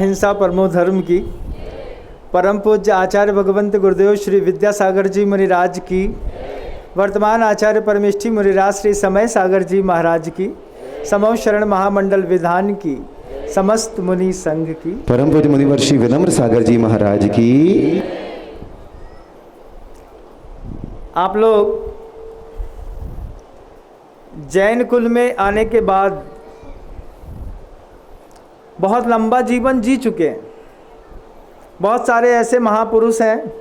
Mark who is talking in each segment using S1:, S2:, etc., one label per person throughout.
S1: अहिंसा परमो धर्म की, परम पूज्य आचार्य भगवंत गुरुदेव श्री विद्यासागर जी मुनिराज की, वर्तमान आचार्य परमेष्ठी मुनिराज श्री समय सागर जी महाराज की, समो शरण महामंडल विधान की, समस्त मुनि संघ की,
S2: परम पूज्य मुनिवर्षी विनम्र सागर जी महाराज की।
S1: आप लोग जैन कुल में आने के बाद बहुत लंबा जीवन जी चुके हैं। बहुत सारे ऐसे महापुरुष हैं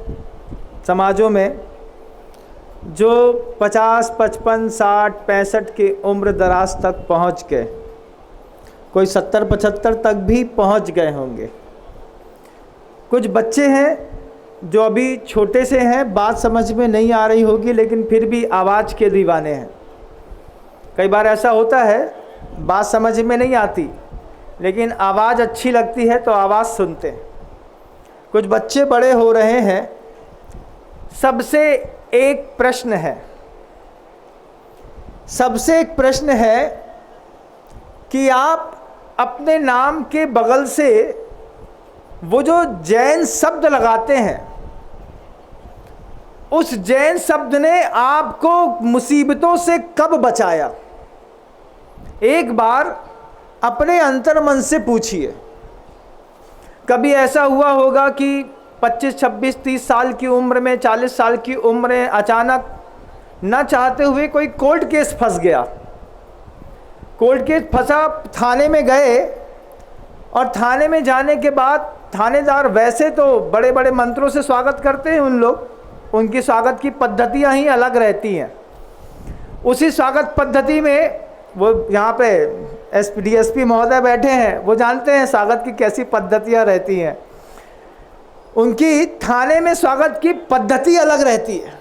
S1: समाजों में जो 50, 55, 60, 65 की उम्र दराज तक पहुंच गए, कोई 70, 75 तक भी पहुंच गए होंगे। कुछ बच्चे हैं जो अभी छोटे से हैं, बात समझ में नहीं आ रही होगी, लेकिन फिर भी आवाज़ के दीवाने हैं। कई बार ऐसा होता है, बात समझ में नहीं आती लेकिन आवाज़ अच्छी लगती है तो आवाज़ सुनते हैं। कुछ बच्चे बड़े हो रहे हैं। सबसे एक प्रश्न है कि आप अपने नाम के बगल से वो जो जैन शब्द लगाते हैं, उस जैन शब्द ने आपको मुसीबतों से कब बचाया? एक बार अपने अंतर्मन से पूछिए। कभी ऐसा हुआ होगा कि 25, 26, 30 साल की उम्र में, 40 साल की उम्र में अचानक न चाहते हुए कोई कोर्ट केस फंस गया। कोर्ट केस फंसा, थाने में गए और थाने में जाने के बाद थानेदार वैसे तो बड़े बड़े मंत्रों से स्वागत करते हैं उन लोग, उनकी स्वागत की पद्धतियां ही अलग रहती हैं। उसी स्वागत पद्धति में वो यहाँ पे DSP महोदय बैठे हैं, वो जानते हैं स्वागत की कैसी पद्धतियाँ रहती हैं। उनकी थाने में स्वागत की पद्धति अलग रहती है।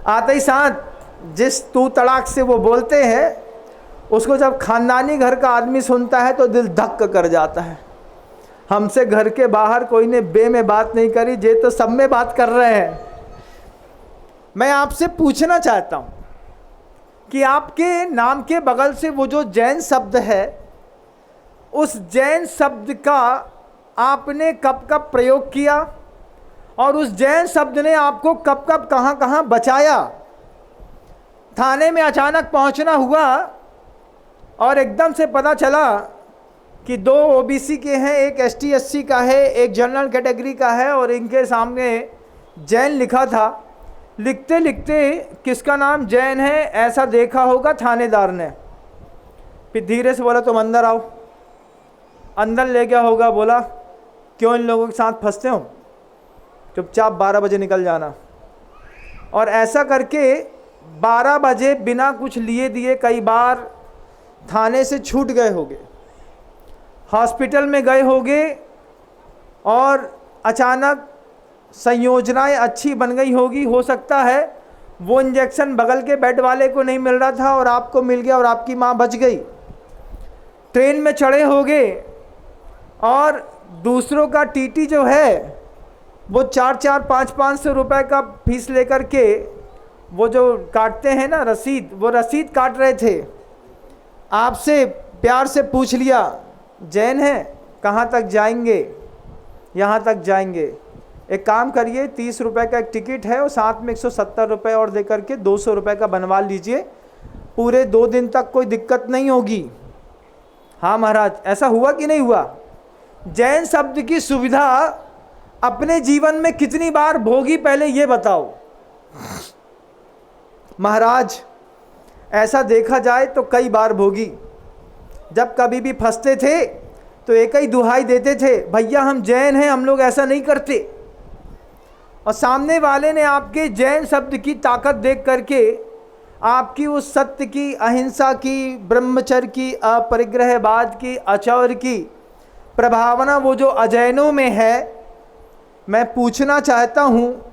S1: आते ही साथ जिस तू तड़ाक से वो बोलते हैं, उसको जब खानदानी घर का आदमी सुनता है तो दिल धक्क कर जाता है। हमसे घर के बाहर कोई ने बे में बात नहीं करी, जे तो सब में बात कर रहे हैं। मैं आपसे पूछना चाहता हूँ कि आपके नाम के बगल से वो जो जैन शब्द है, उस जैन शब्द का आपने कब कब प्रयोग किया और उस जैन शब्द ने आपको कब कब कहाँ कहाँ बचाया? थाने में अचानक पहुँचना हुआ और एकदम से पता चला कि 2 OBC के हैं, एक ST SC का है, एक जनरल कैटेगरी का है और इनके सामने जैन लिखा था। लिखते लिखते किसका नाम जैन है ऐसा देखा होगा थानेदार ने। फिर धीरे से बोला तुम अंदर आओ। अंदर ले गया होगा, बोला क्यों इन लोगों के साथ फंसते हो, चुपचाप 12 बजे निकल जाना। और ऐसा करके 12 बजे बिना कुछ लिए दिए कई बार थाने से छूट गए होंगे, हॉस्पिटल में गए होंगे और अचानक संयोजनाएं अच्छी बन गई होगी। हो सकता है वो इंजेक्शन बगल के बेड वाले को नहीं मिल रहा था और आपको मिल गया और आपकी माँ बच गई। ट्रेन में चढ़े होंगे और दूसरों का TT जो है वो 4-4, 500 रुपए का फीस लेकर के वो जो काटते हैं ना रसीद, वो रसीद काट रहे थे। आपसे प्यार से पूछ लिया जैन है, कहाँ तक जाएंगे? यहाँ तक जाएंगे। एक काम करिए, 30 रुपए का एक टिकट है और साथ में 170 रुपये और दे करके 200 रुपये का बनवा लीजिए, पूरे 2 दिन तक कोई दिक्कत नहीं होगी। हाँ महाराज, ऐसा हुआ कि नहीं हुआ? जैन शब्द की सुविधा अपने जीवन में कितनी बार भोगी, पहले ये बताओ महाराज। ऐसा देखा जाए तो कई बार भोगी। जब कभी भी फंसते थे तो एक ही दुहाई देते थे, भैया हम जैन हैं, हम लोग ऐसा नहीं करते। और सामने वाले ने आपके जैन शब्द की ताकत देख करके आपकी उस सत्य की, अहिंसा की, ब्रह्मचर्य की, अपरिग्रहवाद की, आचौर्य की प्रभावना वो जो अजैनों में है, मैं पूछना चाहता हूँ,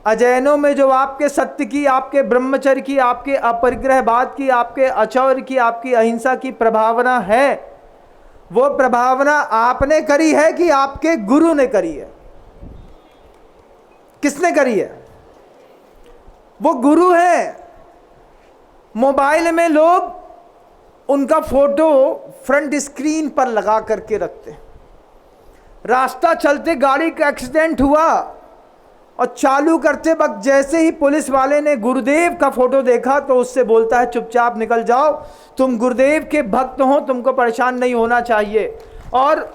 S1: अजैनों में जो आपके सत्य की, आपके ब्रह्मचर्य की, आपके अपरिग्रहवाद की, आपके आचौर्य की, आपकी अहिंसा की प्रभावना है, वो प्रभावना आपने करी है कि आपके गुरु ने करी है? किसने करी है? वो गुरु है। मोबाइल में लोग उनका फोटो फ्रंट स्क्रीन पर लगा करके रखते हैं। रास्ता चलते गाड़ी का एक्सीडेंट हुआ और चालू करते वक्त जैसे ही पुलिस वाले ने गुरुदेव का फोटो देखा तो उससे बोलता है चुपचाप निकल जाओ, तुम गुरुदेव के भक्त हो, तुमको परेशान नहीं होना चाहिए। और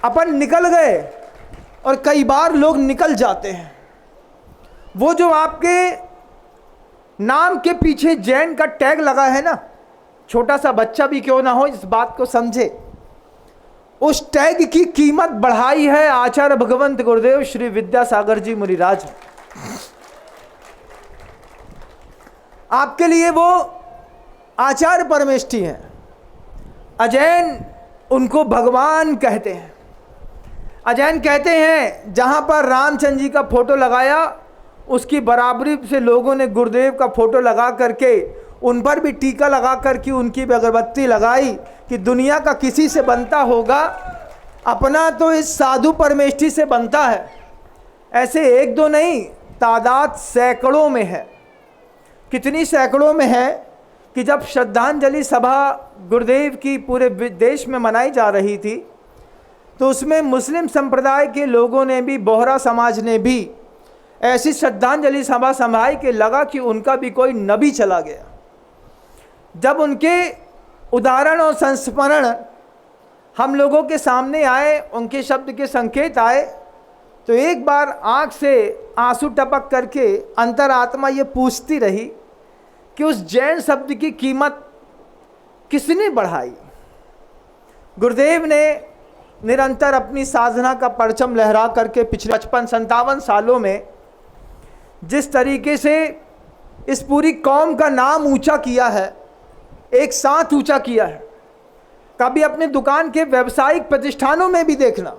S1: अपन निकल गए। और कई बार लोग निकल जाते हैं। वो जो आपके नाम के पीछे जैन का टैग लगा है ना, छोटा सा बच्चा भी क्यों ना हो इस बात को समझे, उस टैग की कीमत बढ़ाई है आचार्य भगवंत गुरुदेव श्री विद्यासागर जी मुनिराज। आपके लिए वो आचार्य परमेष्ठी हैं। अजैन उनको भगवान कहते हैं। अजैन कहते हैं जहां पर रामचंद्र जी का फोटो लगाया उसकी बराबरी से लोगों ने गुरुदेव का फोटो लगा करके उन पर भी टीका लगा करके उनकी भी अगरबत्ती लगाई कि दुनिया का किसी से बनता होगा, अपना तो इस साधु परमेष्ठी से बनता है। ऐसे एक दो नहीं, तादाद सैकड़ों में है। कितनी सैकड़ों में है कि जब श्रद्धांजलि सभा गुरुदेव की पूरे देश में मनाई जा रही थी तो उसमें मुस्लिम संप्रदाय के लोगों ने भी, बोहरा समाज ने भी ऐसी श्रद्धांजलि सभा संभाई कि लगा कि उनका भी कोई नबी चला गया। जब उनके उदाहरण और संस्मरण हम लोगों के सामने आए, उनके शब्द के संकेत आए, तो एक बार आँख से आंसू टपक करके अंतरात्मा ये पूछती रही कि उस जैन शब्द की कीमत किसने बढ़ाई। गुरुदेव ने निरंतर अपनी साधना का परचम लहरा करके पिछले 55-57 सालों में जिस तरीके से इस पूरी कौम का नाम ऊंचा किया है, एक साथ ऊंचा किया है। कभी अपने दुकान के व्यावसायिक प्रतिष्ठानों में भी देखना,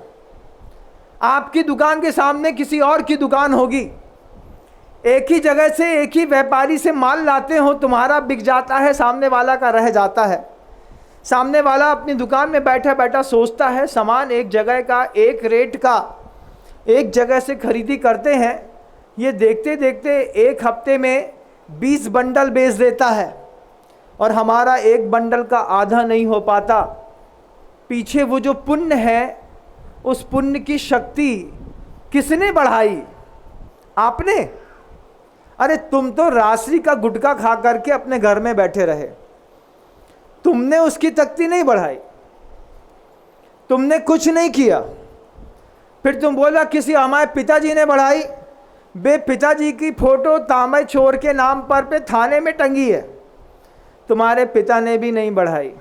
S1: आपकी दुकान के सामने किसी और की दुकान होगी, एक ही जगह से एक ही व्यापारी से माल लाते हो, तुम्हारा बिक जाता है, सामने वाला का रह जाता है। सामने वाला अपनी दुकान में बैठा बैठा सोचता है सामान एक जगह का, एक रेट का, एक जगह से खरीदी करते हैं, ये देखते देखते एक हफ्ते में 20 बंडल बेच देता है और हमारा एक बंडल का आधा नहीं हो पाता। पीछे वो जो पुण्य है, उस पुण्य की शक्ति किसने बढ़ाई? आपने। अरे तुम तो राशि का गुटखा खा करके अपने घर में बैठे रहे, तुमने उसकी तख्ती नहीं बढ़ाई, तुमने कुछ नहीं किया। फिर तुम बोला किसी हमारे पिताजी ने बढ़ाई। बे पिताजी की फोटो तांबे चोर के नाम पर पे थाने में टंगी है, तुम्हारे पिता ने भी नहीं बढ़ाई।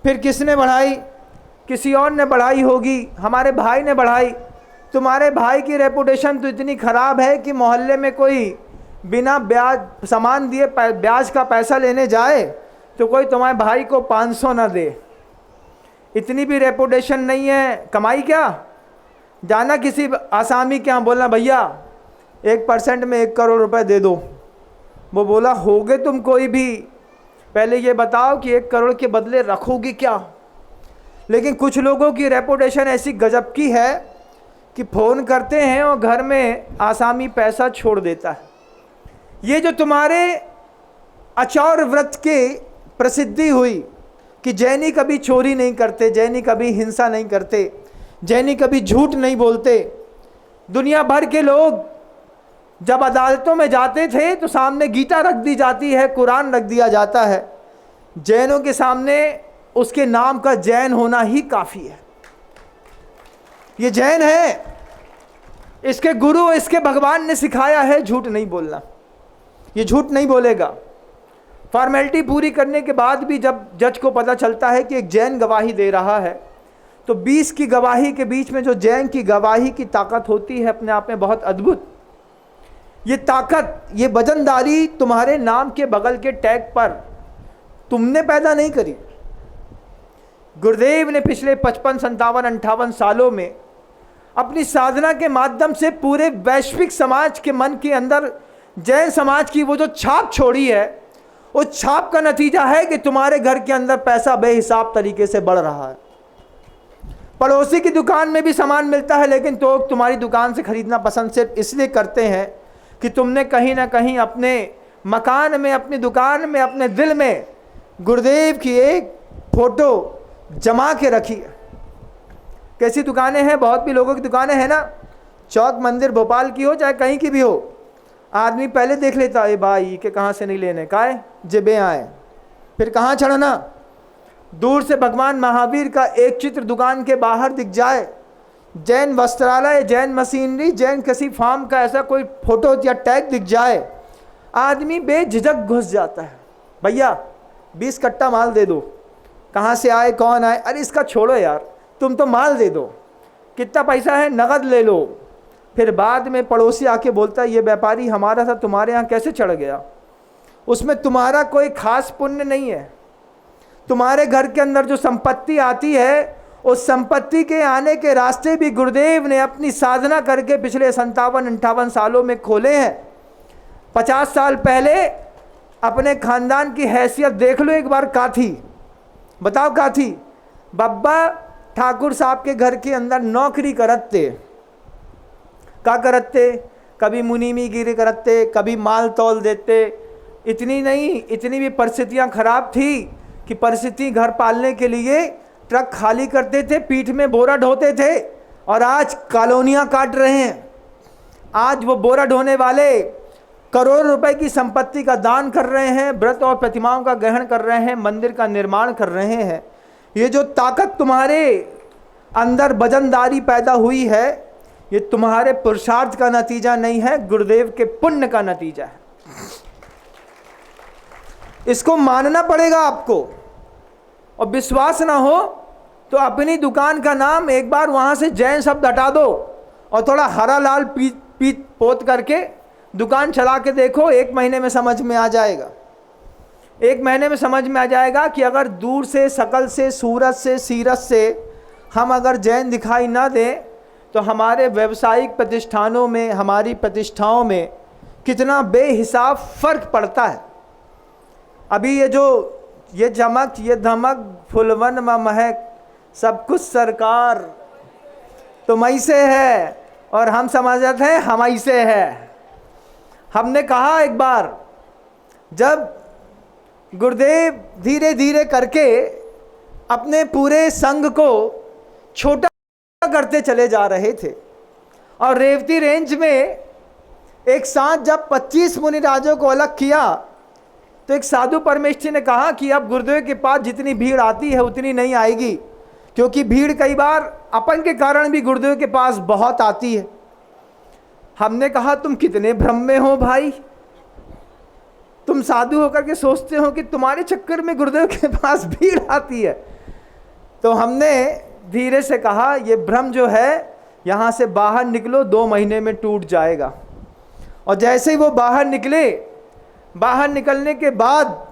S1: फिर किसने बढ़ाई? किसी और ने बढ़ाई होगी, हमारे भाई ने बढ़ाई। तुम्हारे भाई की रेपुटेशन तो इतनी ख़राब है कि मोहल्ले में कोई बिना ब्याज सामान दिए ब्याज का पैसा लेने जाए तो कोई तुम्हारे भाई को 500 ना दे। इतनी भी रेपुटेशन नहीं है, कमाई क्या? जाना किसी आसामी के यहाँ, बोलना भैया 1% में 1 करोड़ रुपए दे दो। वो बोला होगे तुम कोई भी, पहले ये बताओ कि 1 करोड़ के बदले रखोगे क्या? लेकिन कुछ लोगों की रेपुटेशन ऐसी गजब की है कि फ़ोन करते हैं और घर में आसामी पैसा छोड़ देता है। ये जो तुम्हारे अचौर व्रत के प्रसिद्धि हुई कि जैनी कभी चोरी नहीं करते, जैनी कभी हिंसा नहीं करते, जैनी कभी झूठ नहीं बोलते। दुनिया भर के लोग जब अदालतों में जाते थे तो सामने गीता रख दी जाती है, कुरान रख दिया जाता है। जैनों के सामने उसके नाम का जैन होना ही काफ़ी है। ये जैन है, इसके गुरु, इसके भगवान ने सिखाया है झूठ नहीं बोलना। ये झूठ नहीं बोलेगा। फॉर्मेलिटी पूरी करने के बाद भी जब जज को पता चलता है कि एक जैन गवाही दे रहा है तो 20 की गवाही के बीच में जो जैन की गवाही की ताकत होती है अपने आप में बहुत अद्भुत। ये ताकत, ये वजनदारी तुम्हारे नाम के बगल के टैग पर तुमने पैदा नहीं करी। गुरुदेव ने पिछले 55, 57, 58 सालों में अपनी साधना के माध्यम से पूरे वैश्विक समाज के मन के अंदर जैन समाज की वो जो छाप छोड़ी है, उस छाप का नतीजा है कि तुम्हारे घर के अंदर पैसा बेहिसाब तरीके से बढ़ रहा है। पड़ोसी की दुकान में भी सामान मिलता है, लेकिन तो तुम्हारी दुकान से खरीदना पसंद सिर्फ इसलिए करते हैं कि तुमने कहीं ना कहीं अपने मकान में, अपनी दुकान में, अपने दिल में गुरुदेव की एक फ़ोटो जमा के रखी है। कैसी दुकानें हैं, बहुत भी लोगों की दुकानें हैं ना, चौक मंदिर भोपाल की हो चाहे कहीं की भी हो, आदमी पहले देख लेता है भाई के कहाँ से नहीं लेने का है, जेबें आए, फिर कहाँ चढ़ना। दूर से भगवान महावीर का एक चित्र दुकान के बाहर दिख जाए, जैन वस्त्रालय, जैन मशीनरी, जैन किसी फार्म का ऐसा कोई फोटो या टैग दिख जाए, आदमी बेझिझक घुस जाता है, भैया 20 कट्टा माल दे दो, कहाँ से आए कौन आए, अरे इसका छोड़ो यार, तुम तो माल दे दो, कितना पैसा है नगद ले लो। फिर बाद में पड़ोसी आके बोलता है ये व्यापारी हमारा था, तुम्हारे यहाँ कैसे चढ़ गया, उसमें तुम्हारा कोई खास पुण्य नहीं है। तुम्हारे घर के अंदर जो संपत्ति आती है, उस संपत्ति के आने के रास्ते भी गुरुदेव ने अपनी साधना करके पिछले 57-58 सालों में खोले हैं। 50 साल पहले अपने खानदान की हैसियत देख लो एक बार, का थी बताओ, का थी। बब्बा ठाकुर साहब के घर के अंदर नौकरी करते, का करते, कभी मुनीमीगिरी करते, कभी माल तौल देते। इतनी नहीं, इतनी भी परिस्थितियां खराब थी कि परिस्थिति घर पालने के लिए ट्रक खाली करते थे, पीठ में बोरा ढोते थे, और आज कॉलोनियां काट रहे हैं। आज वो बोरा ढोने वाले करोड़ रुपए की संपत्ति का दान कर रहे हैं, व्रत और प्रतिमाओं का ग्रहण कर रहे हैं, मंदिर का निर्माण कर रहे हैं। ये जो ताकत तुम्हारे अंदर वजनदारी पैदा हुई है, ये तुम्हारे पुरुषार्थ का नतीजा नहीं है, गुरुदेव के पुण्य का नतीजा है। इसको मानना पड़ेगा आपको, और विश्वास ना हो तो अपनी दुकान का नाम एक बार वहां से जैन शब्द हटा दो और थोड़ा हरा लाल पीत पोत करके दुकान चला के देखो, 1 महीने में समझ में आ जाएगा। 1 महीने में समझ में आ जाएगा कि अगर दूर से, शकल से, सूरत से, सीरत से हम अगर जैन दिखाई ना दें तो हमारे व्यवसायिक प्रतिष्ठानों में, हमारी प्रतिष्ठाओं में कितना बेहिसाब फर्क पड़ता है। अभी ये चमक, ये धमक, फुलवन म महक, सब कुछ सरकार तुमई से है, और हम समझते हैं हमई से है। हमने कहा एक बार, जब गुरुदेव धीरे धीरे करके अपने पूरे संघ को छोटा करते चले जा रहे थे, और रेवती रेंज में एक साथ जब 25 मुनिराजों को अलग किया, तो एक साधु परमेष्ठी ने कहा कि अब गुरुदेव के पास जितनी भीड़ आती है उतनी नहीं आएगी, क्योंकि भीड़ कई बार अपन के कारण भी गुरुदेव के पास बहुत आती है। हमने कहा तुम कितने भ्रम में हो भाई, तुम साधु होकर के सोचते हो कि तुम्हारे चक्कर में गुरुदेव के पास भीड़ आती है। तो हमने धीरे से कहा ये भ्रम जो है यहाँ से बाहर निकलो, 2 महीने में टूट जाएगा। और जैसे ही वो बाहर निकले, बाहर निकलने के बाद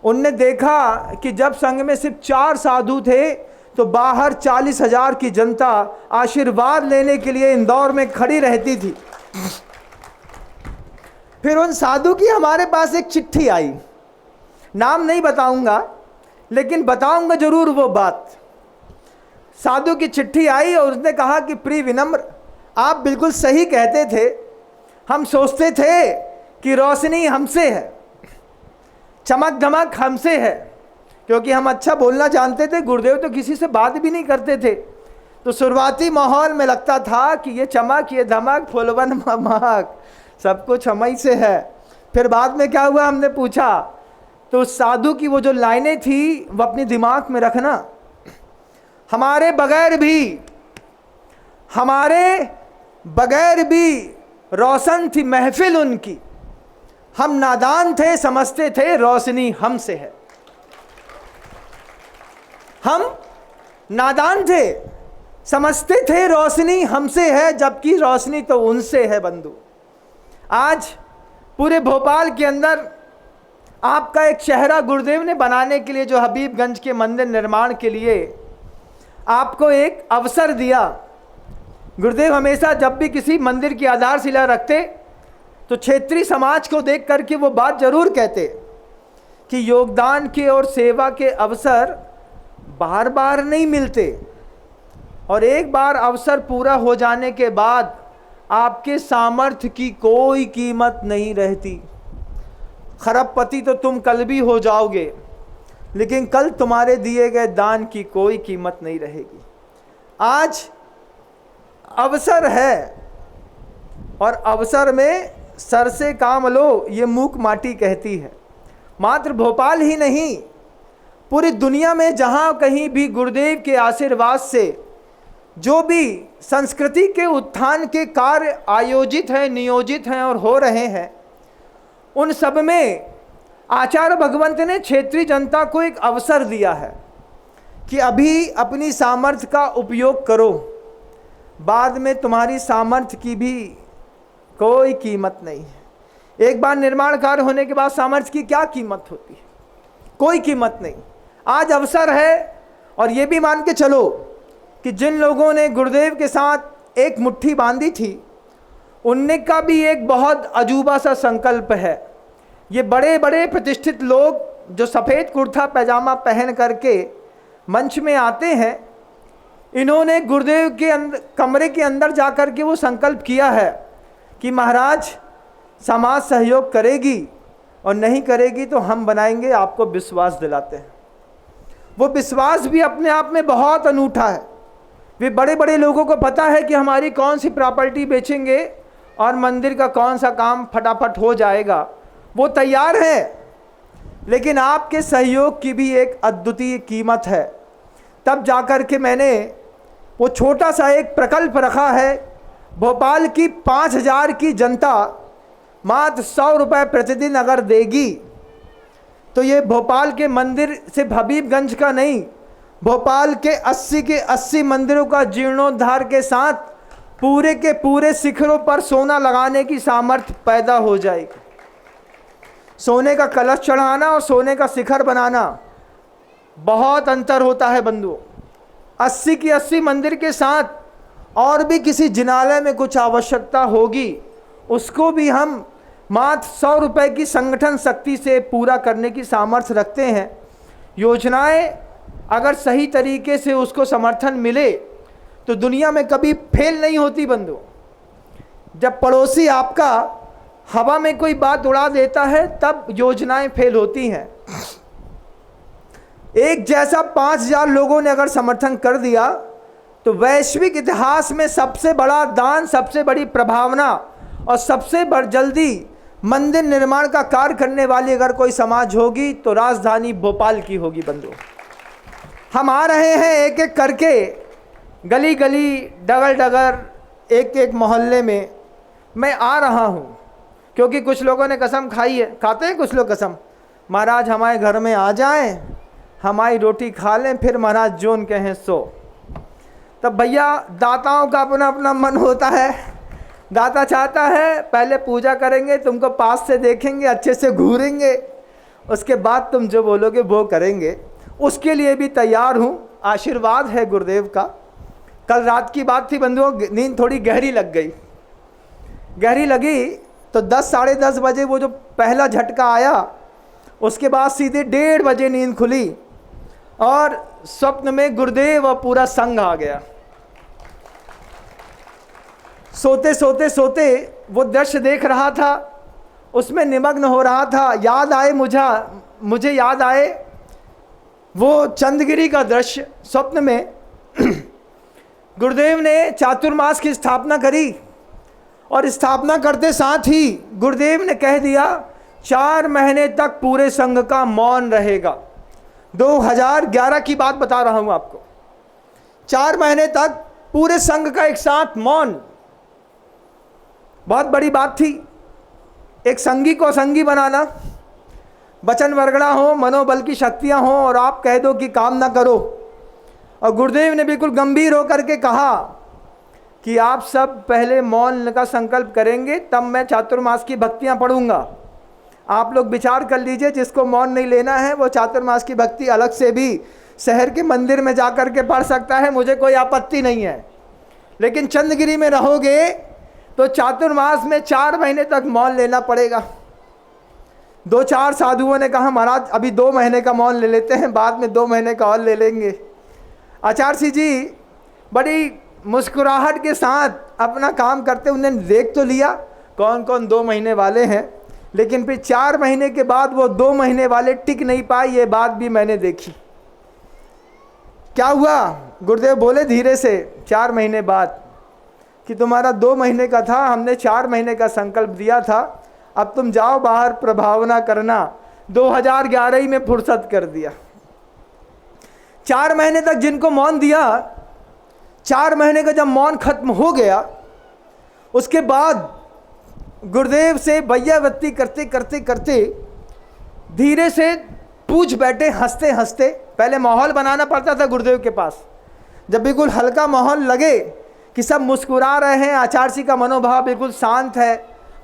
S1: उनने देखा कि जब संघ में सिर्फ 4 साधु थे तो बाहर 40,000 की जनता आशीर्वाद लेने के लिए इंदौर में खड़ी रहती थी। फिर उन साधु की हमारे पास एक चिट्ठी आई, नाम नहीं बताऊंगा लेकिन बताऊंगा जरूर वो बात। साधु की चिट्ठी आई और उसने कहा कि प्रिय विनम्र, आप बिल्कुल सही कहते थे, हम सोचते थे कि रोशनी हमसे है, चमक धमक हमसे है, क्योंकि हम अच्छा बोलना जानते थे। गुरुदेव तो किसी से बात भी नहीं करते थे, तो शुरुआती माहौल में लगता था कि ये चमक, ये धमक, फुलवन महक सब कुछ हम ही से है। फिर बाद में क्या हुआ, हमने पूछा तो साधु की वो जो लाइनें थी वो अपने दिमाग में रखना, हमारे बगैर भी रोशन थी महफिल उनकी, हम नादान थे, समझते थे रोशनी हमसे है। हम नादान थे, समझते थे रोशनी हमसे है, जबकि रोशनी तो उनसे है बंधु। आज पूरे भोपाल के अंदर आपका एक चेहरा गुरुदेव ने बनाने के लिए, जो हबीबगंज के मंदिर निर्माण के लिए आपको एक अवसर दिया। गुरुदेव हमेशा जब भी किसी मंदिर की आधारशिला रखते तो क्षेत्रीय समाज को देख करके वो बात जरूर कहते कि योगदान के और सेवा के अवसर बार बार नहीं मिलते, और एक बार अवसर पूरा हो जाने के बाद आपके सामर्थ्य की कोई कीमत नहीं रहती। खरबपति तो तुम कल भी हो जाओगे, लेकिन कल तुम्हारे दिए गए दान की कोई कीमत नहीं रहेगी। आज अवसर है और अवसर में सर से काम लो, ये मूक माटी कहती है। मात्र भोपाल ही नहीं, पूरी दुनिया में जहाँ कहीं भी गुरुदेव के आशीर्वाद से जो भी संस्कृति के उत्थान के कार्य आयोजित हैं, नियोजित हैं और हो रहे हैं, उन सब में आचार्य भगवंत ने क्षेत्रीय जनता को एक अवसर दिया है कि अभी अपनी सामर्थ्य का उपयोग करो, बाद में तुम्हारी सामर्थ्य की भी कोई कीमत नहीं है। एक बार निर्माण कार्य होने के बाद सामर्थ्य की क्या कीमत होती है? कोई कीमत नहीं। आज अवसर है और ये भी मान के चलो कि जिन लोगों ने गुरुदेव के साथ एक मुट्ठी बांधी थी, उनने का भी एक बहुत अजूबा सा संकल्प है। ये बड़े बड़े प्रतिष्ठित लोग जो सफ़ेद कुर्ता पैजामा पहन करके मंच में आते हैं, इन्होंने गुरुदेव के कमरे के अंदर जा कर के वो संकल्प किया है कि महाराज समाज सहयोग करेगी और नहीं करेगी तो हम बनाएंगे, आपको विश्वास दिलाते हैं। वो विश्वास भी अपने आप में बहुत अनूठा है। वे बड़े बड़े लोगों को पता है कि हमारी कौन सी प्रॉपर्टी बेचेंगे और मंदिर का कौन सा काम फटाफट हो जाएगा, वो तैयार है। लेकिन आपके सहयोग की भी एक अद्वितीय कीमत है। तब जाकर के मैंने वो छोटा सा एक प्रकल्प रखा है। भोपाल की 5000 की जनता मात्र 100 रुपये प्रतिदिन अगर देगी तो ये भोपाल के मंदिर से हबीबगंज का नहीं, भोपाल के 80 के 80 मंदिरों का जीर्णोद्धार के साथ पूरे के पूरे शिखरों पर सोना लगाने की सामर्थ्य पैदा हो जाएगी। सोने का कलश चढ़ाना और सोने का शिखर बनाना बहुत अंतर होता है बंधुओं। 80 की 80 मंदिर के साथ और भी किसी जिनालय में कुछ आवश्यकता होगी, उसको भी हम मात्र 100 रुपये की संगठन शक्ति से पूरा करने की सामर्थ्य रखते हैं। योजनाएं अगर सही तरीके से उसको समर्थन मिले तो दुनिया में कभी फेल नहीं होती बंधुओं। जब पड़ोसी आपका हवा में कोई बात उड़ा देता है तब योजनाएं फेल होती हैं। एक जैसा 5000 लोगों ने अगर समर्थन कर दिया तो वैश्विक इतिहास में सबसे बड़ा दान, सबसे बड़ी प्रभावना और सबसे जल्दी मंदिर निर्माण का कार्य करने वाली अगर कोई समाज होगी तो राजधानी भोपाल की होगी बंधुओं। हम आ रहे हैं एक एक करके, गली गली, डगर डगर, एक एक मोहल्ले में मैं आ रहा हूँ, क्योंकि कुछ लोगों ने कसम खाई है, खाते हैं कुछ लोग कसम, महाराज हमारे घर में आ जाएं, हमारी रोटी खा लें, फिर महाराज जोन कहें सो। तब भैया दाताओं का अपना अपना मन होता है। दाता चाहता है पहले पूजा करेंगे, तुमको पास से देखेंगे, अच्छे से घूरेंगे, उसके बाद तुम जो बोलोगे वो करेंगे। उसके लिए भी तैयार हूँ, आशीर्वाद है गुरुदेव का। कल रात की बात थी बंधुओं, नींद थोड़ी गहरी लग गई। गहरी लगी तो 10 साढ़े 10 बजे वो जो पहला झटका आया, उसके बाद सीधे 1:30 बजे नींद खुली और स्वप्न में गुरुदेव और पूरा संघ आ गया। सोते सोते सोते वो दृश्य देख रहा था, उसमें निमग्न हो रहा था। याद आए मुझे याद आए वो चंद्रगिरी का दृश्य। स्वप्न में गुरुदेव ने चातुर्मास की स्थापना करी और स्थापना करते साथ ही गुरुदेव ने कह दिया 4 महीने तक पूरे संघ का मौन रहेगा। 2011 की बात बता रहा हूं आपको। 4 महीने तक पूरे संघ का एक साथ मौन, बहुत बड़ी बात थी। एक संगी को संगी बनाना, वचन वरगड़ा हो, मनोबल की शक्तियां हो और आप कह दो कि काम ना करो। और गुरुदेव ने बिल्कुल गंभीर होकर के कहा कि आप सब पहले मौन का संकल्प करेंगे, तब मैं चातुर्मास की भक्तियां पढ़ूंगा। आप लोग विचार कर लीजिए, जिसको मौन नहीं लेना है वो चातुर्मास की भक्ति अलग से भी शहर के मंदिर में जा कर के पढ़ सकता है, मुझे कोई आपत्ति नहीं है। लेकिन चंद्रगिरी में रहोगे तो चातुर्मास में 4 महीने तक मौन लेना पड़ेगा। 2-4 साधुओं ने कहा महाराज अभी 2 महीने का मौन ले लेते हैं, बाद में 2 महीने का और ले लेंगे। आचार्य सिंह जी बड़ी मुस्कुराहट के साथ अपना काम करते, उन्होंने देख तो लिया कौन कौन 2 महीने वाले हैं, लेकिन फिर 4 महीने के बाद वो 2 महीने वाले टिक नहीं पाए, ये बात भी मैंने देखी। क्या हुआ, गुरुदेव बोले धीरे से 4 महीने बाद कि तुम्हारा 2 महीने का था, हमने 4 महीने का संकल्प दिया था, अब तुम जाओ बाहर प्रभावना करना। 2011 ही में फुर्सत कर दिया। 4 महीने तक जिनको मौन दिया, 4 महीने का जब मौन खत्म हो गया, उसके बाद गुरुदेव से भैयावत्ती करते करते करते धीरे से पूछ बैठे हंसते हंसते। पहले माहौल बनाना पड़ता था गुरुदेव के पास। जब बिल्कुल हल्का माहौल लगे कि सब मुस्कुरा रहे हैं, आचार्य जी का मनोभाव बिल्कुल शांत है,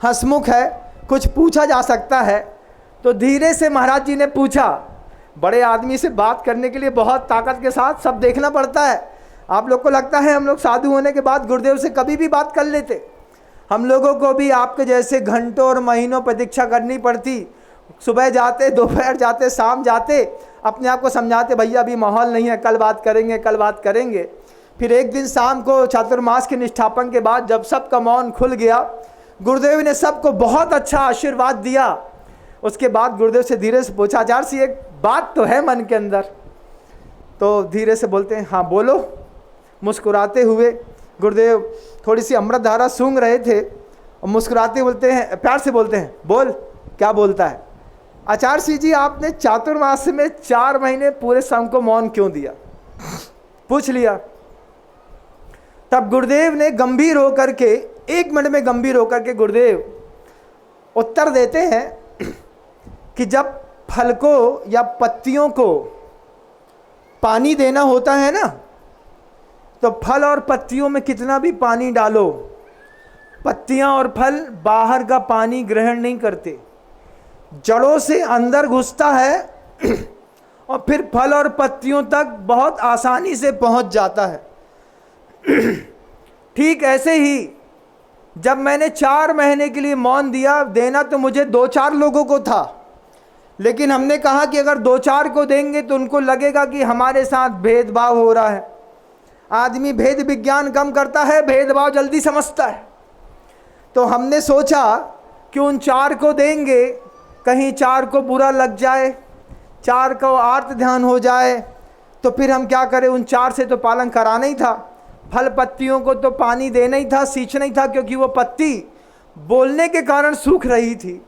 S1: हंसमुख है, कुछ पूछा जा सकता है, तो धीरे से महाराज जी ने पूछा। बड़े आदमी से बात करने के लिए बहुत ताकत के साथ सब देखना पड़ता है। आप लोग को लगता है हम लोग साधु होने के बाद गुरुदेव से कभी भी बात कर लेते। हम लोगों को भी आपके जैसे घंटों और महीनों प्रतीक्षा करनी पड़ती। सुबह जाते, दोपहर जाते, शाम जाते, अपने आप को समझाते भैया अभी माहौल नहीं है, कल बात करेंगे, कल बात करेंगे। फिर एक दिन शाम को चातुर्मास के निष्ठापन के बाद जब सबका मौन खुल गया, गुरुदेव ने सबको बहुत अच्छा आशीर्वाद दिया। उसके बाद गुरुदेव से धीरे से पूछा, आचार्य जी एक बात तो है मन के अंदर। तो धीरे से बोलते हैं, हाँ बोलो। मुस्कुराते हुए गुरुदेव थोड़ी सी अमृत धारा सूंघ रहे थे और मुस्कुराते बोलते हैं, प्यार से बोलते हैं, बोल क्या बोलता है। आचार्य जी आपने चातुर्मास में 4 महीने पूरे शाम को मौन क्यों दिया, पूछ लिया। तब गुरुदेव ने गंभीर होकर के 1 मिनट में गंभीर होकर के गुरुदेव उत्तर देते हैं कि जब फल को या पत्तियों को पानी देना होता है ना, तो फल और पत्तियों में कितना भी पानी डालो, पत्तियां और फल बाहर का पानी ग्रहण नहीं करते, जड़ों से अंदर घुसता है और फिर फल और पत्तियों तक बहुत आसानी से पहुंच जाता है। ठीक ऐसे ही जब मैंने 4 महीने के लिए मौन दिया, देना तो मुझे 2-4 लोगों को था, लेकिन हमने कहा कि अगर 2-4 को देंगे तो उनको लगेगा कि हमारे साथ भेदभाव हो रहा है। आदमी भेद विज्ञान कम करता है, भेदभाव जल्दी समझता है। तो हमने सोचा कि उन 4 को देंगे, कहीं 4 को बुरा लग जाए, 4 को आर्त ध्यान हो जाए, तो फिर हम क्या करें। उन 4 से तो पालन कराना ही था, फल पत्तियों को तो पानी देना ही था, सींचना ही था, क्योंकि वो पत्ती बोलने के कारण सूख रही थी।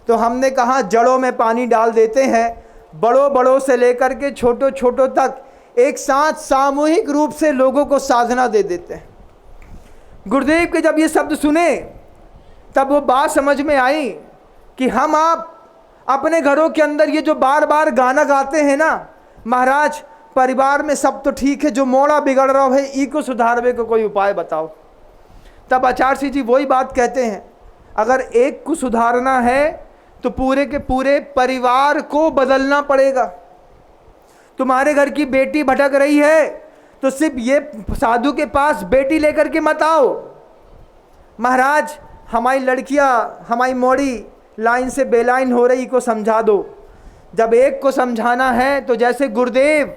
S1: तो हमने कहा जड़ों में पानी डाल देते हैं, बड़ों बड़ों से लेकर के छोटों छोटों तक एक साथ सामूहिक रूप से लोगों को साधना दे देते हैं। गुरुदेव के जब ये शब्द सुने तब वो बात समझ में आई कि हम आप अपने घरों के अंदर ये जो बार बार गाना गाते हैं ना, महाराज परिवार में सब तो ठीक है, जो मोड़ा बिगड़ रहा है ई को सुधारवे को कोई उपाय बताओ। तब आचार्य जी वही बात कहते हैं, अगर एक को सुधारना है तो पूरे के पूरे परिवार को बदलना पड़ेगा। तुम्हारे घर की बेटी भटक रही है तो सिर्फ ये साधु के पास बेटी लेकर के मत आओ, महाराज हमारी लड़कियां, हमारी मोड़ी लाइन से बेलाइन हो रही को समझा दो। जब एक को समझाना है तो जैसे गुरुदेव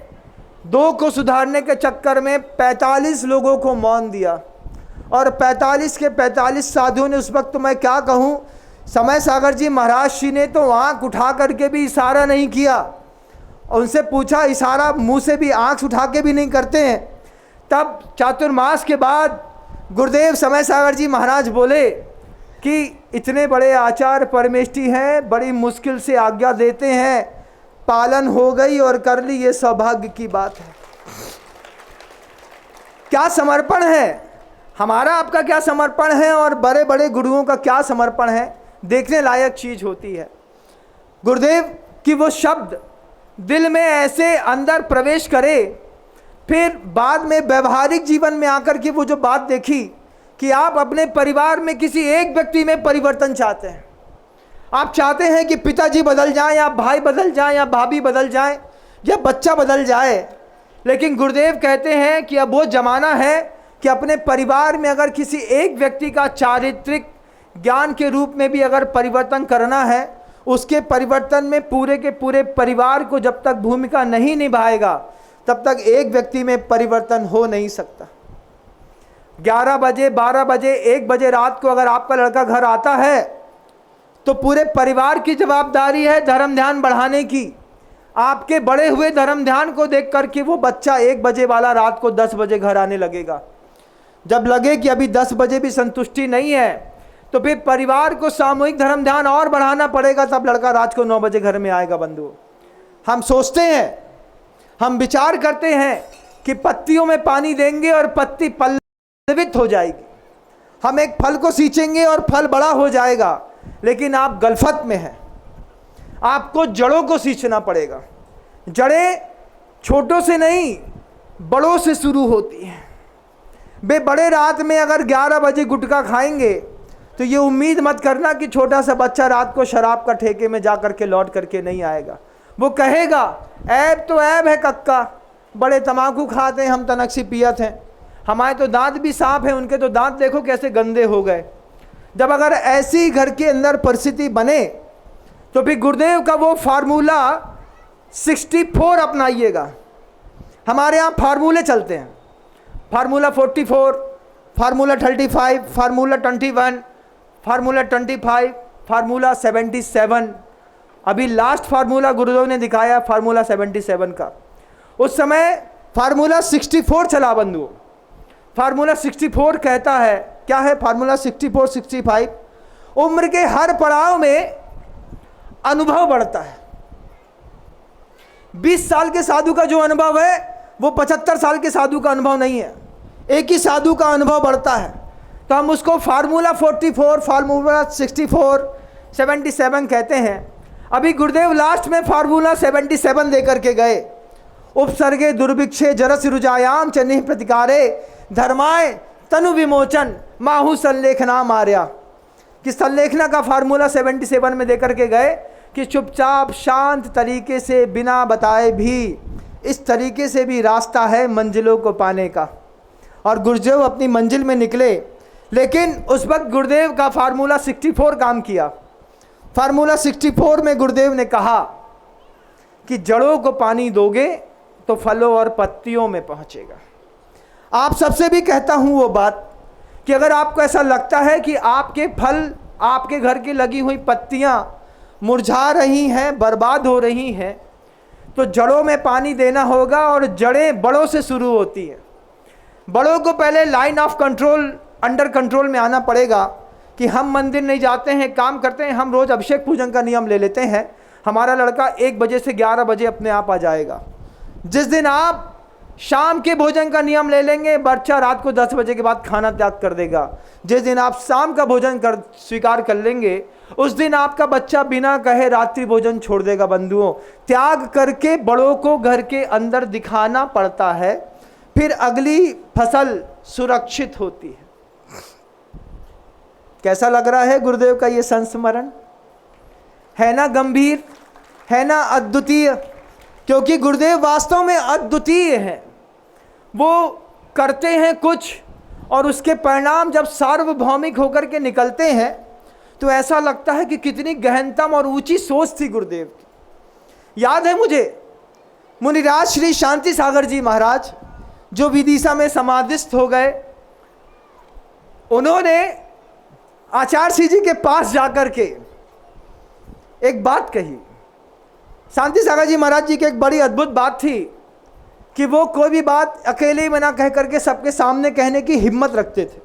S1: 2 को सुधारने के चक्कर में 45 लोगों को मौन दिया, और 45 के 45 साधुओं ने, उस वक्त तो मैं क्या कहूँ, समय सागर जी महाराज जी ने तो आँख उठा करके भी इशारा नहीं किया, उनसे पूछा, इशारा मुंह से भी आँख उठा के भी नहीं करते हैं। तब चातुर्मास के बाद गुरुदेव समय सागर जी महाराज बोले कि इतने बड़े आचार्य परमेष्ठी हैं, बड़ी मुश्किल से आज्ञा देते हैं, पालन हो गई और कर ली, ये सौभाग्य की बात है। क्या समर्पण है हमारा, आपका क्या समर्पण है, और बड़े बड़े गुरुओं का क्या समर्पण है, देखने लायक चीज होती है। गुरुदेव की वो शब्द दिल में ऐसे अंदर प्रवेश करे, फिर बाद में व्यवहारिक जीवन में आकर के वो जो बात देखी कि आप अपने परिवार में किसी एक व्यक्ति में परिवर्तन चाहते हैं। आप चाहते हैं कि पिताजी बदल जाएं, या भाई बदल जाएं, या भाभी बदल जाएं, या बच्चा बदल जाए, लेकिन गुरुदेव कहते हैं कि अब वो जमाना है कि अपने परिवार में अगर किसी एक व्यक्ति का चारित्रिक ज्ञान के रूप में भी अगर परिवर्तन करना है, उसके परिवर्तन में पूरे के पूरे परिवार को जब तक भूमिका नहीं निभाएगा तब तक एक व्यक्ति में परिवर्तन हो नहीं सकता। 11 बजे, 12 बजे, 1 बजे रात को अगर आपका लड़का घर आता है तो पूरे परिवार की जवाबदारी है धर्म ध्यान बढ़ाने की। आपके बढ़े हुए धर्म ध्यान को देख कर के वो बच्चा 1 बजे वाला रात को 10 बजे घर आने लगेगा। जब लगे कि अभी 10 बजे भी संतुष्टि नहीं है तो फिर परिवार को सामूहिक धर्म ध्यान और बढ़ाना पड़ेगा, तब लड़का रात को 9 बजे घर में आएगा। बंधुओं, हम सोचते हैं, हम विचार करते हैं कि पत्तियों में पानी देंगे और पत्ती पल्लवित हो जाएगी, हम एक फल को सींचेंगे और फल बड़ा हो जाएगा, लेकिन आप गलफत में हैं। आपको जड़ों को सींचना पड़ेगा। जड़ें छोटों से नहीं बड़ों से शुरू होती हैं। वे बड़े रात में अगर 11 बजे गुटखा खाएंगे तो ये उम्मीद मत करना कि छोटा सा बच्चा रात को शराब का ठेके में जा करके लौट करके नहीं आएगा। वो कहेगा ऐब तो ऐब है कक्का, बड़े तम्बाकू खाते हैं, हम तनक्सी पियत हैं, हमारे तो दांत भी साफ हैं, उनके तो दांत देखो कैसे गंदे हो गए। जब अगर ऐसी घर के अंदर परिस्थिति बने तो फिर गुरुदेव का वो फार्मूला 64 अपनाइएगा। हमारे यहाँ फार्मूले चलते हैं, formula 44, formula 35, formula 21, formula 25, formula 77। अभी लास्ट फार्मूला गुरुदेव ने दिखाया फार्मूला 77 का। उस समय फार्मूला 64 चला बंधुओं। फार्मूला 64 कहता है, क्या है फार्मूला 64, 65? उम्र के हर पड़ाव में अनुभव बढ़ता है। 20 साल के साधु का जो अनुभव है वो 75 साल के साधु का अनुभव नहीं है। एक ही साधु का अनुभव बढ़ता है, तो हम उसको फार्मूला 44, फार्मूला 64, 77 कहते हैं। अभी गुरुदेव लास्ट में फार्मूला 77 देकर के गए। उपसर्गे दुर्भिक्षे जरस रुजायाम चनिह प्रतिकारे धर्माय तनु विमोचन माहु संलेखना मार्या। कि संलेखना का फार्मूला 77 में देकर के गए कि चुपचाप शांत तरीके से बिना बताए भी इस तरीके से भी रास्ता है मंजिलों को पाने का। और गुरुदेव अपनी मंजिल में निकले, लेकिन उस वक्त गुरुदेव का फार्मूला 64 काम किया। फार्मूला 64 में गुरुदेव ने कहा कि जड़ों को पानी दोगे तो फलों और पत्तियों में पहुंचेगा। आप सबसे भी कहता हूं वो बात कि अगर आपको ऐसा लगता है कि आपके फल, आपके घर की लगी हुई पत्तियां मुरझा रही हैं, बर्बाद हो रही हैं, तो जड़ों में पानी देना होगा। और जड़ें बड़ों से शुरू होती हैं। बड़ों को पहले line of control, under control में आना पड़ेगा कि हम मंदिर नहीं जाते हैं, काम करते हैं, हम रोज़ अभिषेक पूजन का नियम ले लेते हैं, हमारा लड़का 1 बजे से 11 बजे अपने आप आ जाएगा। जिस दिन आप शाम के भोजन का नियम ले लेंगे, बच्चा रात को 10 बजे के बाद खाना त्याग कर देगा। जिस दिन आप शाम का भोजन स्वीकार कर लेंगे, उस दिन आपका बच्चा बिना कहे रात्रि भोजन छोड़ देगा। बंधुओं, त्याग करके बड़ों को घर के अंदर दिखाना पड़ता है, फिर अगली फसल सुरक्षित होती है। कैसा लग रहा है गुरुदेव का ये संस्मरण? है ना गंभीर, है ना अद्वितीय? क्योंकि गुरुदेव वास्तव में अद्वितीय हैं। वो करते हैं कुछ और उसके परिणाम जब सार्वभौमिक होकर के निकलते हैं तो ऐसा लगता है कि कितनी गहनतम और ऊंची सोच थी गुरुदेव की। याद है मुझे मुनिराज श्री शांति सागर जी महाराज जो विदिशा में समाधिस्थ हो गए, उन्होंने आचार्य श्री जी के पास जाकर के एक बात कही। शांति सागर जी महाराज जी की एक बड़ी अद्भुत बात थी कि वो कोई भी बात अकेले में ना कह करके सबके सामने कहने की हिम्मत रखते थे।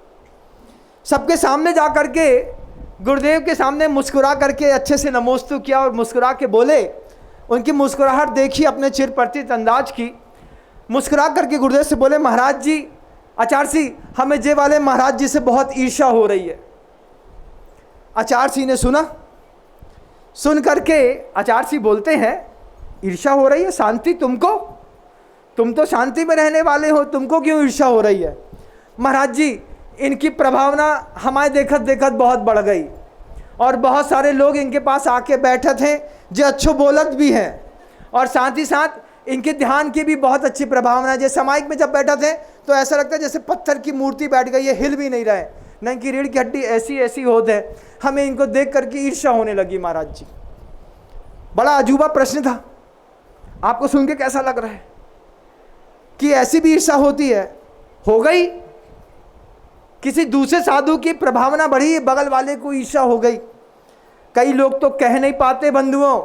S1: सबके सामने जा करके गुरुदेव के सामने मुस्कुरा करके अच्छे से नमोस्तु किया और मुस्कुरा के बोले। उनकी मुस्कुराहट देखी, अपने चिर परिचित अंदाज की, मुस्कुरा करके गुरुदेव से बोले, महाराज जी, आचार्य जी, हमें जे वाले महाराज जी से बहुत ईर्ष्या हो रही है। आचार्य जी ने सुना, सुन करके आचार्य जी बोलते हैं, ईर्ष्या हो रही है? शांति तुमको? तुम तो शांति में रहने वाले हो, तुमको क्यों ईर्ष्या हो रही है? महाराज जी, इनकी प्रभावना हमारे देखत देखत बहुत बढ़ गई और बहुत सारे लोग इनके पास आके बैठे थे जो अच्छो बोलत भी हैं और साथ ही साथ इनके ध्यान की भी बहुत अच्छी प्रभावना है। जैसे समाइक में जब बैठा थे तो ऐसा लगता है जैसे पत्थर की मूर्ति बैठ गई है, हिल भी नहीं रहे, न इनकी रीढ़ की हड्डी ऐसी ऐसी होते हैं। हमें इनको देख करके ईर्ष्या होने लगी। महाराज जी, बड़ा अजूबा प्रश्न था। आपको सुन के कैसा लग रहा है कि ऐसी भी ईर्ष्या होती है? हो गई। किसी दूसरे साधु की प्रभावना बढ़ी, बगल वाले को ईर्ष्या हो गई। कई लोग तो कह नहीं पाते बंधुओं,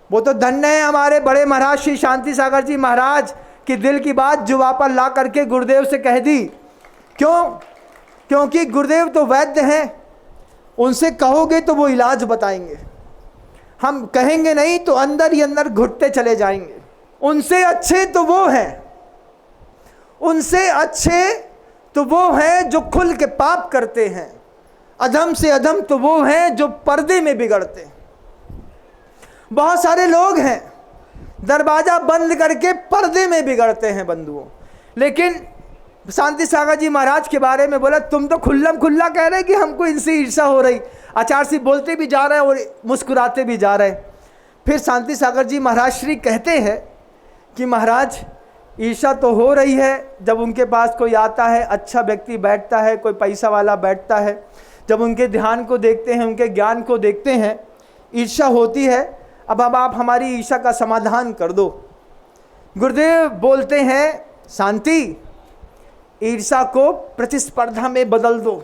S1: वो तो धन्य है हमारे बड़े महाराज श्री शांति सागर जी महाराज की दिल की बात जुबा पर ला करके गुरुदेव से कह दी। क्यों? क्योंकि गुरुदेव तो वैद्य हैं, उनसे कहोगे तो वो इलाज बताएंगे, हम कहेंगे नहीं तो अंदर ही अंदर घुटते चले जाएंगे। उनसे अच्छे तो वो हैं, उनसे अच्छे तो वो हैं जो खुल के पाप करते हैं, अधम से अधम तो वो हैं जो पर्दे में बिगड़ते हैं। बहुत सारे लोग हैं दरवाजा बंद करके पर्दे में बिगड़ते हैं बंधुओं। लेकिन शांति सागर जी महाराज के बारे में बोला, तुम तो खुल्लम खुल्ला कह रहे कि हमको इनसे ईर्ष्या हो रही। आचार्य सिंह बोलते भी जा रहे हैं और मुस्कुराते भी जा रहे हैं। फिर शांति सागर जी महाराज श्री कहते हैं कि महाराज ईर्ष्या तो हो रही है, जब उनके पास कोई आता है, अच्छा व्यक्ति बैठता है, कोई पैसा वाला बैठता है, जब उनके ध्यान को देखते हैं, उनके ज्ञान को देखते हैं, ईर्ष्या होती है। अब आप हमारी ईर्ष्या का समाधान कर दो। गुरुदेव बोलते हैं, शांति, ईर्ष्या को प्रतिस्पर्धा में बदल दो।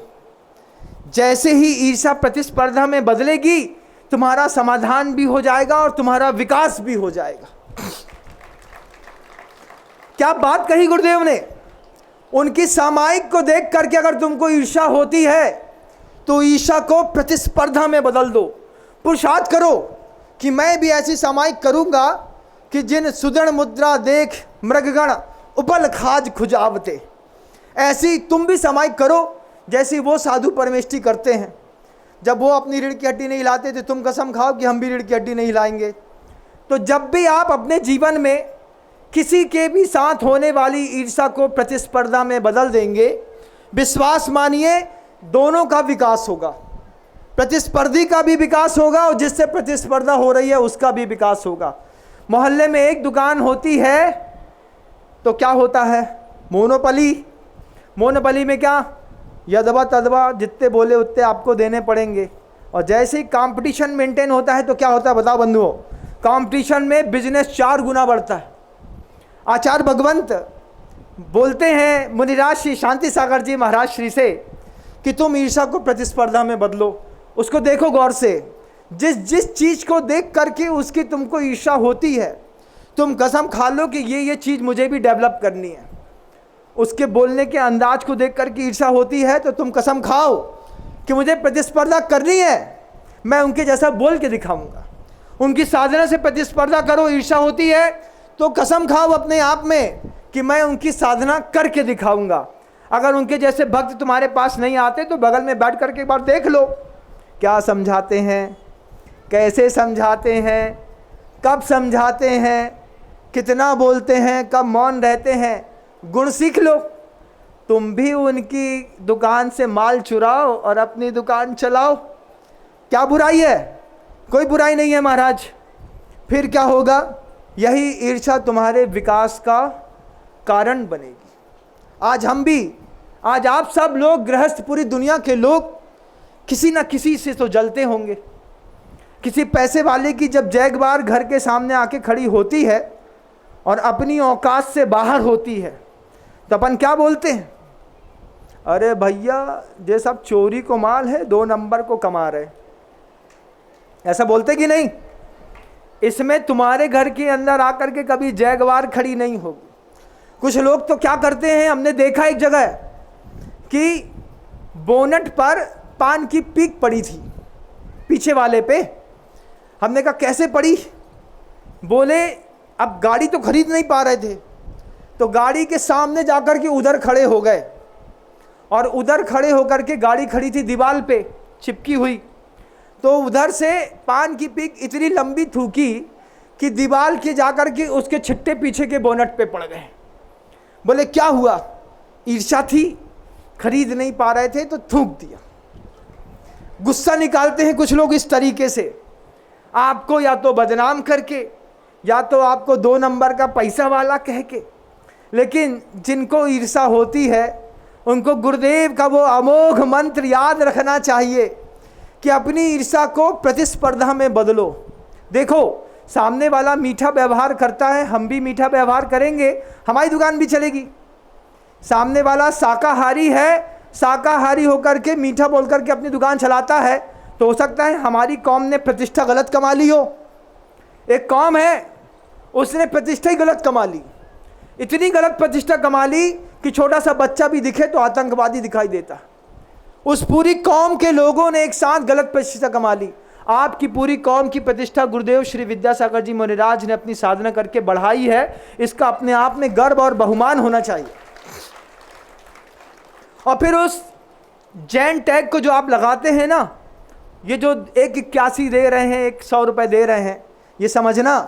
S1: जैसे ही ईर्ष्या प्रतिस्पर्धा में बदलेगी, तुम्हारा समाधान भी हो जाएगा और तुम्हारा विकास भी हो जाएगा। क्या बात कही गुरुदेव ने। उनकी सामायिक को देख करके अगर तुमको ईर्ष्या होती है तो ईर्ष्या को प्रतिस्पर्धा में बदल दो। पुरुषार्थ करो कि मैं भी ऐसी सामायिक करूंगा कि जिन सुदृढ़ मुद्रा देख मृगगण उपल खाज खुजावते। ऐसी तुम भी सामायिक करो जैसी वो साधु परमेष्ठी करते हैं। जब वो अपनी रीढ़ की हड्डी नहीं लाते थे, तुम कसम खाओ कि हम भी रीढ़ की हड्डी नहीं लाएंगे। तो जब भी आप अपने जीवन में किसी के भी साथ होने वाली ईर्ष्या को प्रतिस्पर्धा में बदल देंगे, विश्वास मानिए दोनों का विकास होगा। प्रतिस्पर्धी का भी विकास होगा और जिससे प्रतिस्पर्धा हो रही है उसका भी विकास होगा। मोहल्ले में एक दुकान होती है तो क्या होता है? मोनोपली। मोनोपली में क्या? यदवा तदवा, जितने बोले उतने आपको देने पड़ेंगे। और जैसे ही कंपटीशन मेंटेन होता है तो क्या होता है बताओ बंधुओं? कंपटीशन में बिजनेस 4 गुना बढ़ता है। आचार्य भगवंत बोलते हैं मुनिराज श्री शांति सागर जी महाराज श्री से कि तुम ईर्ष्या को प्रतिस्पर्धा में बदलो। उसको देखो गौर से, जिस चीज़ को देख करके उसकी तुमको ईर्ष्या होती है, तुम कसम खा लो कि ये चीज़ मुझे भी डेवलप करनी है। उसके बोलने के अंदाज को देख करके ईर्ष्या होती है तो तुम कसम खाओ कि मुझे प्रतिस्पर्धा करनी है, मैं उनके जैसा बोल के दिखाऊंगा। उनकी साधना से प्रतिस्पर्धा करो। ईर्ष्या होती है तो कसम खाओ अपने आप में कि मैं उनकी साधना करके दिखाऊंगा। अगर उनके जैसे भक्त तुम्हारे पास नहीं आते तो बगल में बैठ करके एक बार देख लो क्या समझाते हैं, कैसे समझाते हैं, कब समझाते हैं, कितना बोलते हैं, कब मौन रहते हैं। गुण सीख लो। तुम भी उनकी दुकान से माल चुराओ और अपनी दुकान चलाओ। क्या बुराई है? कोई बुराई नहीं है महाराज। फिर क्या होगा? यही ईर्ष्या तुम्हारे विकास का कारण बनेगी। आज हम भी, आज आप सब लोग, गृहस्थ पूरी दुनिया के लोग किसी न किसी से तो जलते होंगे। किसी पैसे वाले की जब जैगवार घर के सामने आके खड़ी होती है और अपनी औकात से बाहर होती है तो अपन क्या बोलते हैं? अरे भैया ये सब चोरी को माल है, 2 नंबर को कमा रहे। ऐसा बोलते कि नहीं? इसमें तुम्हारे घर के अंदर आकर के कभी जैगवार खड़ी नहीं होगी। कुछ लोग तो क्या करते हैं, हमने देखा एक जगह कि बोनट पर पान की पीक पड़ी थी पीछे वाले पे। हमने कहा कैसे पड़ी? बोले अब गाड़ी तो खरीद नहीं पा रहे थे तो गाड़ी के सामने जाकर के उधर खड़े हो गए और उधर खड़े होकर के गाड़ी खड़ी थी दीवार पे चिपकी हुई, तो उधर से पान की पीक इतनी लंबी थूकी कि दीवार के जाकर के उसके छिट्टे पीछे के बोनट पे पड़ गए। बोले क्या हुआ? ईर्ष्या थी, खरीद नहीं पा रहे थे तो थूक दिया। गुस्सा निकालते हैं कुछ लोग इस तरीके से, आपको या तो बदनाम करके या तो आपको 2 नंबर का पैसा वाला कह के। लेकिन जिनको ईर्ष्या होती है उनको गुरुदेव का वो अमोघ मंत्र याद रखना चाहिए कि अपनी ईर्ष्या को प्रतिस्पर्धा में बदलो। देखो सामने वाला मीठा व्यवहार करता है, हम भी मीठा व्यवहार करेंगे, हमारी दुकान भी चलेगी। सामने वाला शाकाहारी है, शाकाहारी होकर के मीठा बोल करके अपनी दुकान चलाता है तो हो सकता है हमारी कौम ने प्रतिष्ठा गलत कमा ली हो। एक कौम है, उसने प्रतिष्ठा ही गलत कमा ली, इतनी गलत प्रतिष्ठा कमा ली कि छोटा सा बच्चा भी दिखे तो आतंकवादी दिखाई देता। उस पूरी कौम के लोगों ने एक साथ गलत प्रतिष्ठा कमा ली। आपकी पूरी कौम की प्रतिष्ठा गुरुदेव श्री विद्यासागर जी मुनिराज ने अपनी साधना करके बढ़ाई है, इसका अपने आप में गर्व और बहुमान होना चाहिए। और फिर उस जैन टैग को जो आप लगाते हैं ना, ये जो 181 दे रहे हैं, 100 रुपये दे रहे हैं, ये समझना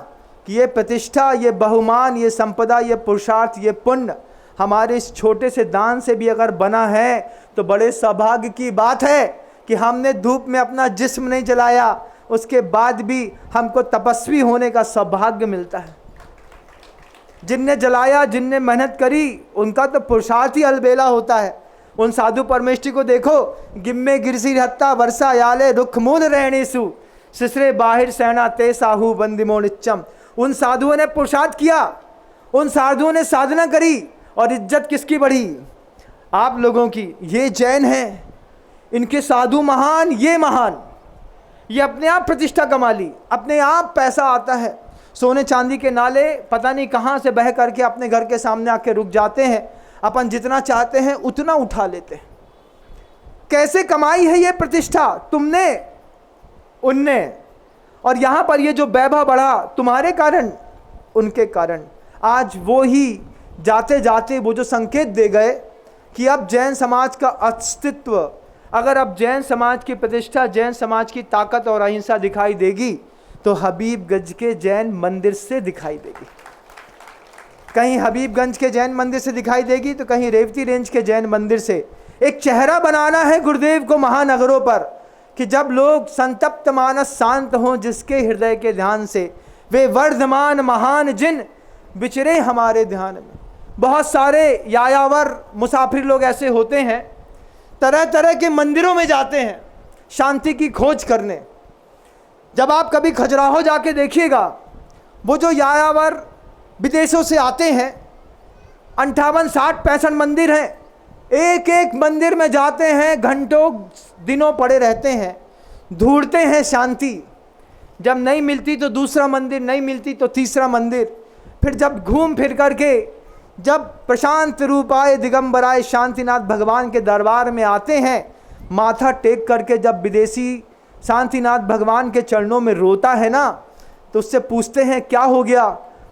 S1: कि ये प्रतिष्ठा, ये बहुमान, ये संपदा, ये पुरुषार्थ, ये पुण्य हमारे इस छोटे से दान से भी अगर बना है तो बड़े सौभाग्य की बात है कि हमने धूप में अपना जिस्म नहीं जलाया, उसके बाद भी हमको तपस्वी होने का सौभाग्य मिलता है। जिनने जलाया, जिनने मेहनत करी, उनका तो पुरुषार्थ ही अलबेला होता है। उन साधु परमेष्ठी को देखो, गिम्मे गिरसी हत्ता वर्षा याले रुख मूल रहणेसु सिसरे बाहिर सेना ते साहू बंदिमो निच्चम। उन साधुओं ने पुरुषार्थ किया, उन साधुओं ने साधना करी, और इज्जत किसकी बढ़ी? आप लोगों की। ये जैन हैं, इनके साधु महान, ये महान, ये अपने आप प्रतिष्ठा कमा ली, अपने आप पैसा आता है। सोने चांदी के नाले पता नहीं कहाँ से बह करके अपने घर के सामने आके रुक जाते हैं। अपन जितना चाहते हैं उतना उठा लेते हैं। कैसे कमाई है ये प्रतिष्ठा? तुमने, उनने। और यहाँ पर ये जो वैभव बढ़ा तुम्हारे कारण, उनके कारण। आज वो ही जाते जाते वो जो संकेत दे गए कि अब जैन समाज का अस्तित्व, अगर अब जैन समाज की प्रतिष्ठा, जैन समाज की ताकत और अहिंसा दिखाई देगी तो हबीबगंज के जैन मंदिर से दिखाई देगी। कहीं हबीबगंज के जैन मंदिर से दिखाई देगी तो कहीं रेवती रेंज के जैन मंदिर से। एक चेहरा बनाना है गुरुदेव को महानगरों पर कि जब लोग संतप्त मानस शांत हों जिसके हृदय के ध्यान से, वे वर्धमान महान जिन विचरे हमारे ध्यान में। बहुत सारे यायावर मुसाफिर लोग ऐसे होते हैं, तरह तरह के मंदिरों में जाते हैं शांति की खोज करने। जब आप कभी खजुराहो जाके देखिएगा, वो जो यायावर विदेशों से आते हैं, 58, 60, 65 मंदिर हैं, एक एक मंदिर में जाते हैं, घंटों दिनों पड़े रहते हैं, ढूंढते हैं शांति। जब नहीं मिलती तो दूसरा मंदिर, नहीं मिलती तो तीसरा मंदिर। फिर जब घूम फिर करके जब प्रशांत रूपाय दिगंबराय शांतिनाथ भगवान के दरबार में आते हैं, माथा टेक करके जब विदेशी शांतिनाथ भगवान के चरणों में रोता है ना, तो उससे पूछते हैं क्या हो गया?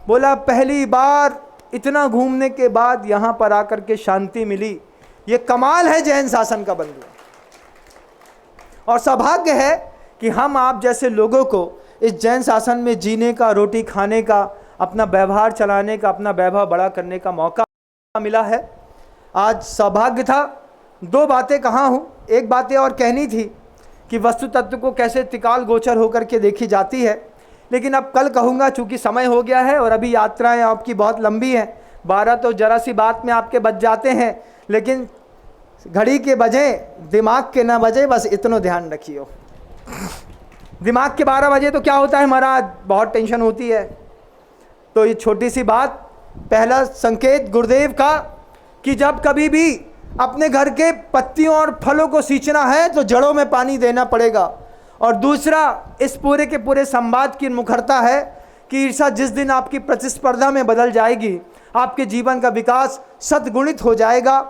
S1: बोला पहली बार इतना घूमने के बाद यहाँ पर आकर के शांति मिली। ये कमाल है जैन शासन का बंधु। और सौभाग्य है कि हम आप जैसे लोगों को इस जैन शासन में जीने का, रोटी खाने का, अपना व्यवहार चलाने का, अपना वैभव बड़ा करने का मौका मिला है। आज सौभाग्य था। 2 बातें कहा हूँ, एक बातें और कहनी थी कि वस्तु तत्व को कैसे त्रिकाल गोचर होकर के देखी जाती है, लेकिन अब कल कहूँगा, चूँकि समय हो गया है और अभी यात्राएं आपकी बहुत लंबी हैं। 12 तो जरा सी बात में आपके बज जाते हैं, लेकिन घड़ी के बजे, दिमाग के ना बजे, बस इतना ध्यान रखियो। दिमाग के 12 बजे तो क्या होता है महाराज, बहुत टेंशन होती है। तो ये छोटी सी बात, पहला संकेत गुरुदेव का कि जब कभी भी अपने घर के पत्तियों और फलों को सींचना है तो जड़ों में पानी देना पड़ेगा। और दूसरा, इस पूरे के पूरे संवाद की मुखरता है कि ईर्षा जिस दिन आपकी प्रतिस्पर्धा में बदल जाएगी, आपके जीवन का विकास सद्गुणित हो जाएगा।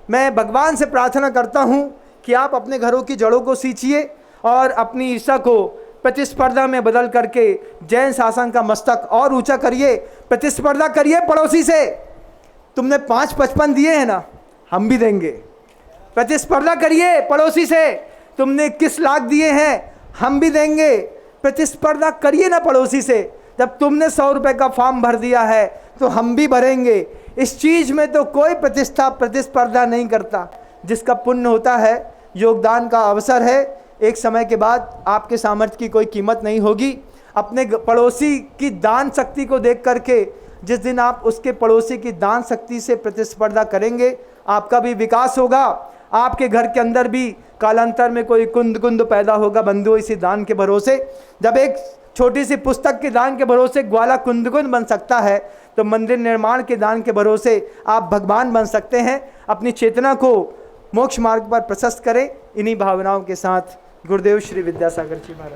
S1: मैं भगवान से प्रार्थना करता हूँ कि आप अपने घरों की जड़ों को सींचिए और अपनी ईर्षा को प्रतिस्पर्धा में बदल करके जैन शासन का मस्तक और ऊंचा करिए। प्रतिस्पर्धा करिए पड़ोसी से, तुमने 555 दिए हैं ना, हम भी देंगे। प्रतिस्पर्धा करिए पड़ोसी से, तुमने 21 लाख दिए हैं, हम भी देंगे। प्रतिस्पर्धा करिए ना पड़ोसी से, जब तुमने 100 रुपये का फॉर्म भर दिया है तो हम भी भरेंगे। इस चीज़ में तो कोई प्रतिस्पर्धा नहीं करता। जिसका पुण्य होता है, योगदान का अवसर है, एक समय के बाद आपके सामर्थ्य की कोई कीमत नहीं होगी। अपने पड़ोसी की दान शक्ति को देख करके जिस दिन आप उसके पड़ोसी की दान शक्ति से प्रतिस्पर्धा करेंगे, आपका भी विकास होगा। आपके घर के अंदर भी कालांतर में कोई कुंद पैदा होगा बंधु, इसी दान के भरोसे। जब एक छोटी सी पुस्तक के दान के भरोसे ग्वाला कुंद बन सकता है, तो मंदिर निर्माण के दान के भरोसे आप भगवान बन सकते हैं। अपनी चेतना को मोक्ष मार्ग पर प्रशस्त करें। इन्हीं भावनाओं के साथ गुरुदेव श्री विद्यासागर जी महाराज।